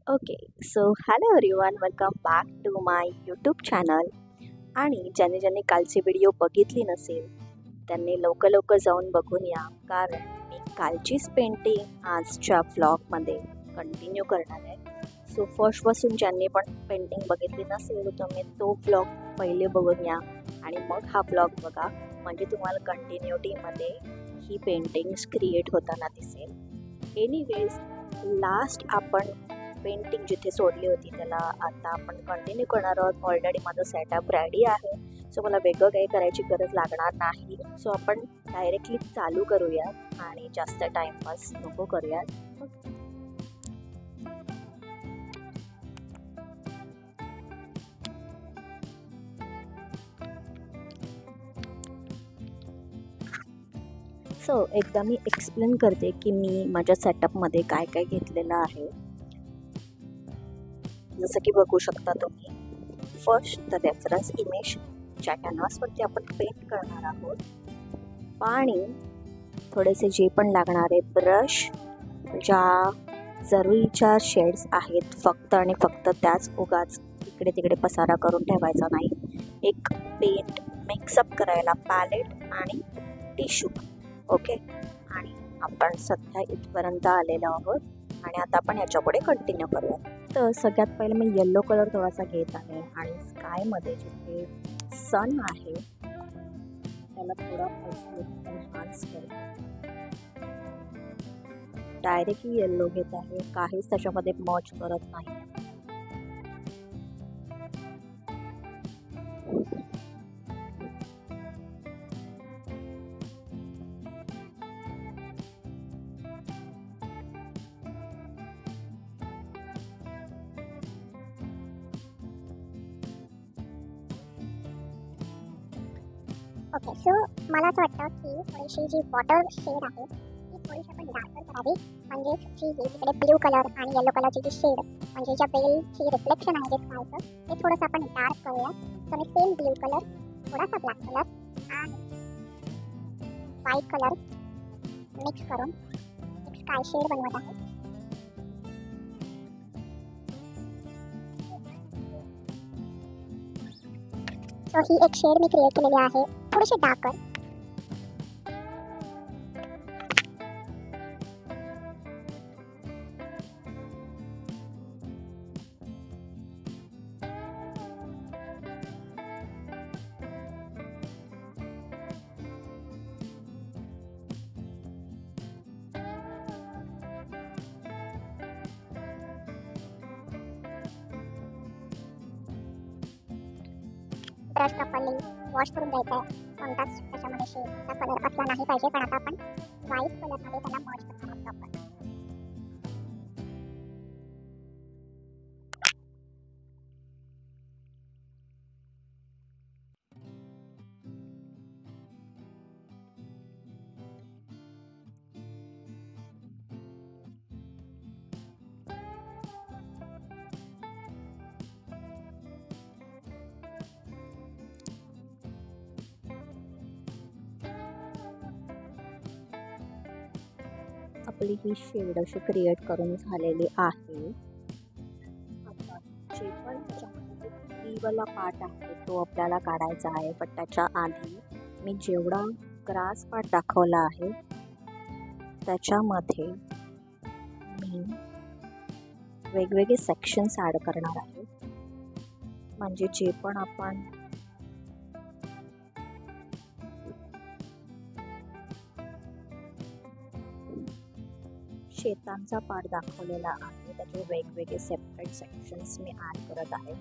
Okay, so hello everyone, welcome back to my YouTube channel. आणि ज्याने कालची video बघितली नसेल त्यांनी लवकर लवकर जाऊन बघून या, कारण मी कालचीच पेंटिंग आजच्या व्लॉगमध्ये कंटिन्यू करणार आहे. सो फर्स्टपासून ज्यांनी पण पेंटिंग बघितली नसेल तर तुम्ही तो व्लॉग पहिले बघून या आणि मग हा व्लॉग बघा, म्हणजे तुम्हाला कंटिन्युटीमध्ये ही पेंटिंग्स क्रिएट होताना दिसेल. एनिवेज, लास्ट आपण पेंटिंग जिथे सोडली होती त्याला आता आपण कंटिन्यू करणार आहोत. ऑलरेडी माझं सेटअप रेडी आहे, सो मला वेगळं काही करायची गरज लागणार नाही. सो आपण डायरेक्टली चालू करूयात आणि जास्त टाइमपास नको करूयात. सो एकदा मी एक्सप्लेन करते की मी माझ्या सेटअपमध्ये काय काय घेतलेलं आहे. जसं की बघू शकता तुम्ही, फर्स्ट द रेफरन्स इमेज ज्या कॅनव्हासवरती आपण पेंट करणार आहोत, पाणी, थोडेसे जे पण लागणारे ब्रश, ज्या जरुरीच्या शेड्स आहेत फक्त आणि फक्त त्याच, उगाच इकडे तिकडे पसारा करून ठेवायचा नाही. एक पेंट मिक्सअप करायला पॅलेट आणि टिश्यू. ओके, आणि आपण सध्या इथपर्यंत आलेलो आहोत आणि आता आपण याच्यापुढे कंटिन्यू करूया. तर सगळ्यात पहिले मी येल्लो कलर थोडासा घेत आहे आणि स्कायमध्ये जिथे सन आहे त्याला थोडा एनहान्स करू. डायरेक्टली येल्लो घेत आहे, काहीच त्याच्यामध्ये मर्ज करत नाही. ओके, सो मला असं वाटतं की थोडीशी जी वॉटर शेड आहे ती थोडीशी आपण डार्कर करावी. म्हणजेच जी इकडे ब्ल्यू कलर आणि येलो कलरची जी शेड, म्हणजे ज्या वेलची रिफ्लेक्शन आहे जे स्कायचं, ते थोडंसं आपण डार्क करूया. सो मी सेम ब्ल्यू कलर, थोडासा ब्लॅक कलर आणि व्हाईट कलर मिक्स करून एक स्काय शेड बनवत आहे. सो ही एक शेड मी क्रिएट केलेली आहे, थोडीशी डार्कर. ब्रश प्रॉपरली वॉश करून घ्यायचा आहे. कोणताच त्याच्यामध्ये शेडचा कलर असला नाही पाहिजे, पण आता आपण व्हाईट कलरमध्ये त्याला मर्ज करणार आहोत प्रॉपर. आपली ही शेड अशी क्रिएट करून झालेली आहे. आता जे पण त्याच्यामध्ये ट्रीवाला पार्ट आहे तो आपल्याला काढायचा आहे, पण त्याच्या आधी मी जेवढा ग्रास पार्ट दाखवला आहे त्याच्यामध्ये मी वेगवेगळे सेक्शन्स ॲड करणार आहे. म्हणजे जे पण आपण शेतांचा पार्ट दाखवलेला आहे त्याचे वेगवेगळे सेपरेट सेक्शन्स मी ॲड करत आहे.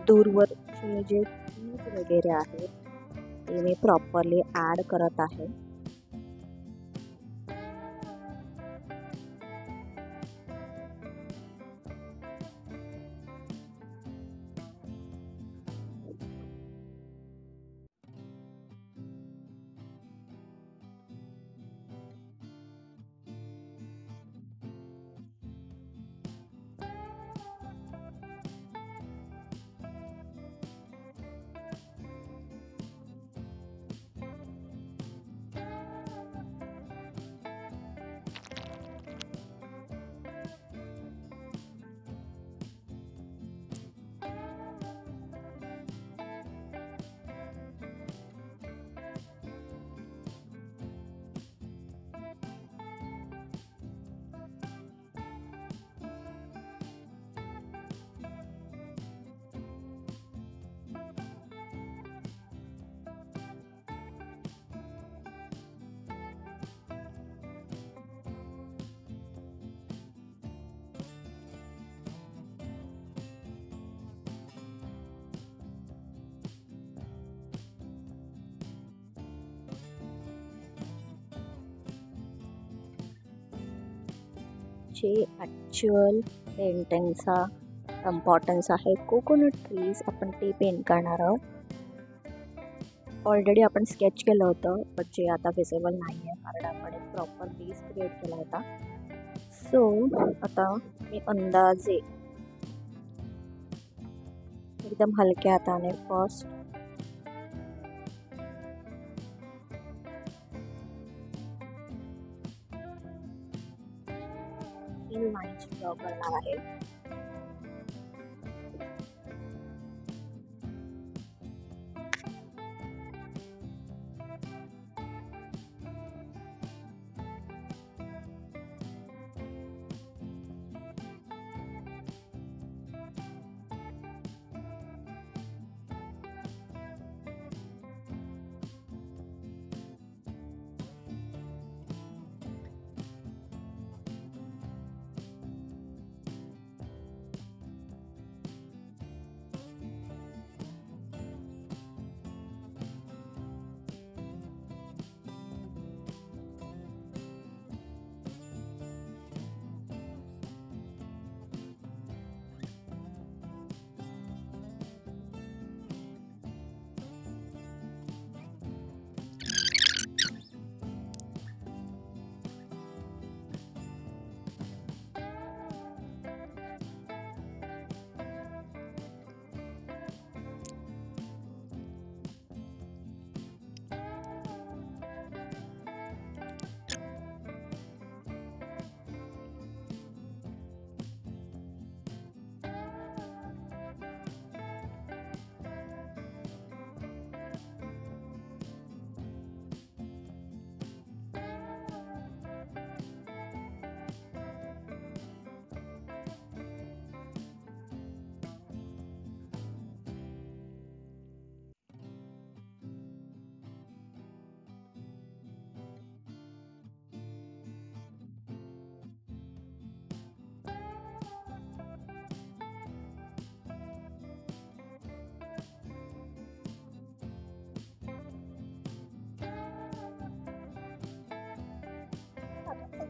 दूरवरचे जे ट्रीज वगैरे आहेत ते मी प्रॉपरली ॲड करत आहे. जे ॲक्च्युअल पेंटिंगचा इम्पॉर्टन्स आहे कोकोनट ट्रीज आपण ते पेंट करणार आहोत. ऑलरेडी आपण स्केच केलं होतं पण जे आता विजिबल नाही आहे कारण आपण एक प्रॉपर बेस क्रिएट केला होता. सो आता मी अंदाजे एकदम हलक्या हाताने फर्स्ट इन लाईन्स ड्रॉ करणार आहे.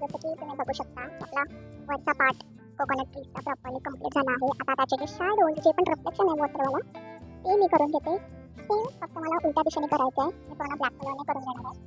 जसं की तुम्ही बघू शकता आपला वरचा पार्ट कोकोनट ट्रीचा प्रॉपरली कंप्लीट झाला आहे. आता त्याचे जे शॅडोज जे पण रिफ्लेक्शन आहे वॉटरवाला ते मी करून घेते. सेम फक्त मला उलट्या दिशेने करायचं आहे. मी पूर्ण ब्लॅक कलरने करून घेणार आहे.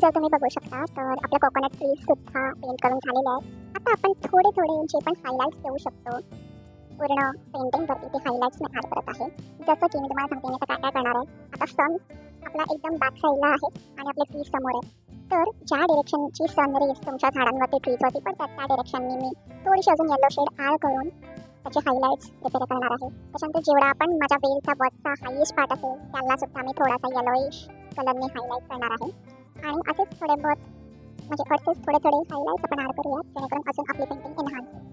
जर तुम्ही बघू शकता तर आपल्या कोकोनट ट्रीज सुद्धा पेंट करून झालेले आहेत. आता आपण थोडे थोडे जे पण हायलाइट्स देऊ शकतो पूर्ण पेंटिंगवरती ते हायलाइट्स मी ॲड करत आहे. जसं की मी तुम्हाला सांगते मी आता काय काय करणार आहे. आता सन आपला एकदम बॅक साईडला आहे आणि आपले ट्रीज समोर आहे. तर ज्या डिरेक्शनची सन रेज तुमच्या झाडांवरती ट्रीजवरती पडतात त्या डिरेक्शननी मी थोडीशी अजून येलो शेड ॲड करून त्याचे हायलाइट्स प्रिपेअर करणार आहे. त्याच्यानंतर जेवढा आपण माझ्या वेलचा वरचा हायेस्ट पार्ट असेल त्याला सुद्धा मी थोडासा येलोइश कलरने हायलाइट करणार आहे. आणि असेच थोडे बहुत म्हणजे असेच थोडे थोडे हायलाइट्स आपण ॲड करूया जेणेकरून अजून आपली पेंटिंग एनहान्स होईल.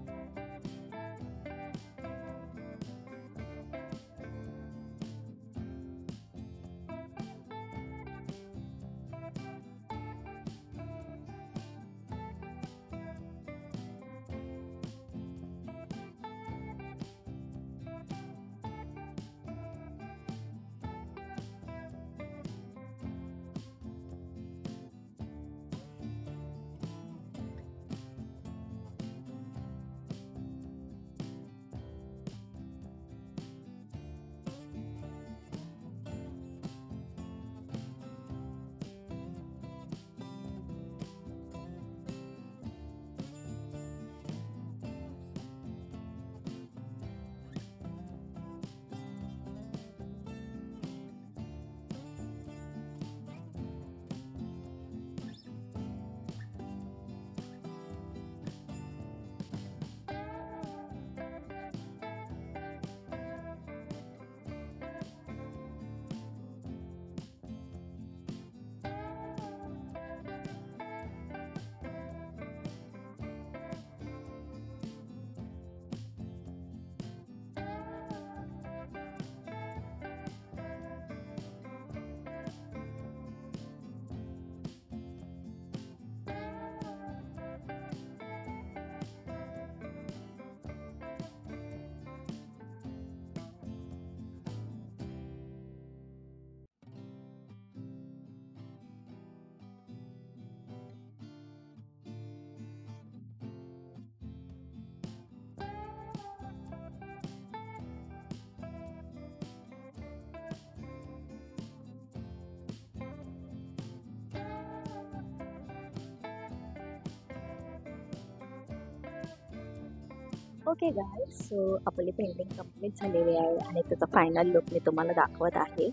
ओके गाईज, सो आपली पेंटिंग कंप्लीट झालेली आहे आणि त्याचा फायनल लुक मी तुम्हाला दाखवत आहे.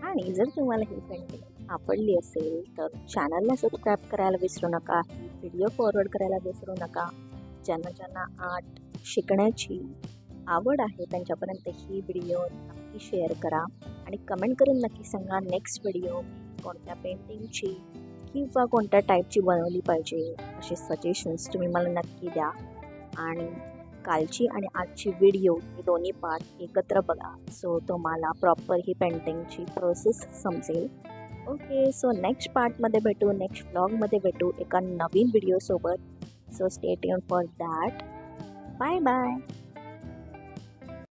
आणि जर तुम्हाला ही पेंटिंग आवडली असेल तर चॅनलला सबस्क्राईब करायला विसरू नका, व्हिडिओ फॉरवर्ड करायला विसरू नका. ज्यांना आर्ट शिकण्याची आवड आहे त्यांच्यापर्यंत ही व्हिडिओ नक्की शेअर करा आणि कमेंट करून नक्की सांगा नेक्स्ट व्हिडिओ कोणत्या पेंटिंगची किंवा कोणत्या टाईपची बनवली पाहिजे. असे सजेशन्स तुम्ही मला नक्की द्या. आणि कालची आणि आजची व्हिडिओ हे दोन्ही पार्ट एकत्र बघा, सो तुम्हाला प्रॉपर ही पेंटिंगची प्रोसेस समजेल. ओके, सो नेक्स्ट पार्टमध्ये भेटू, नेक्स्ट व्लॉगमध्ये भेटू एका नवीन व्हिडिओसोबत. So stay tune for that. Bye bye.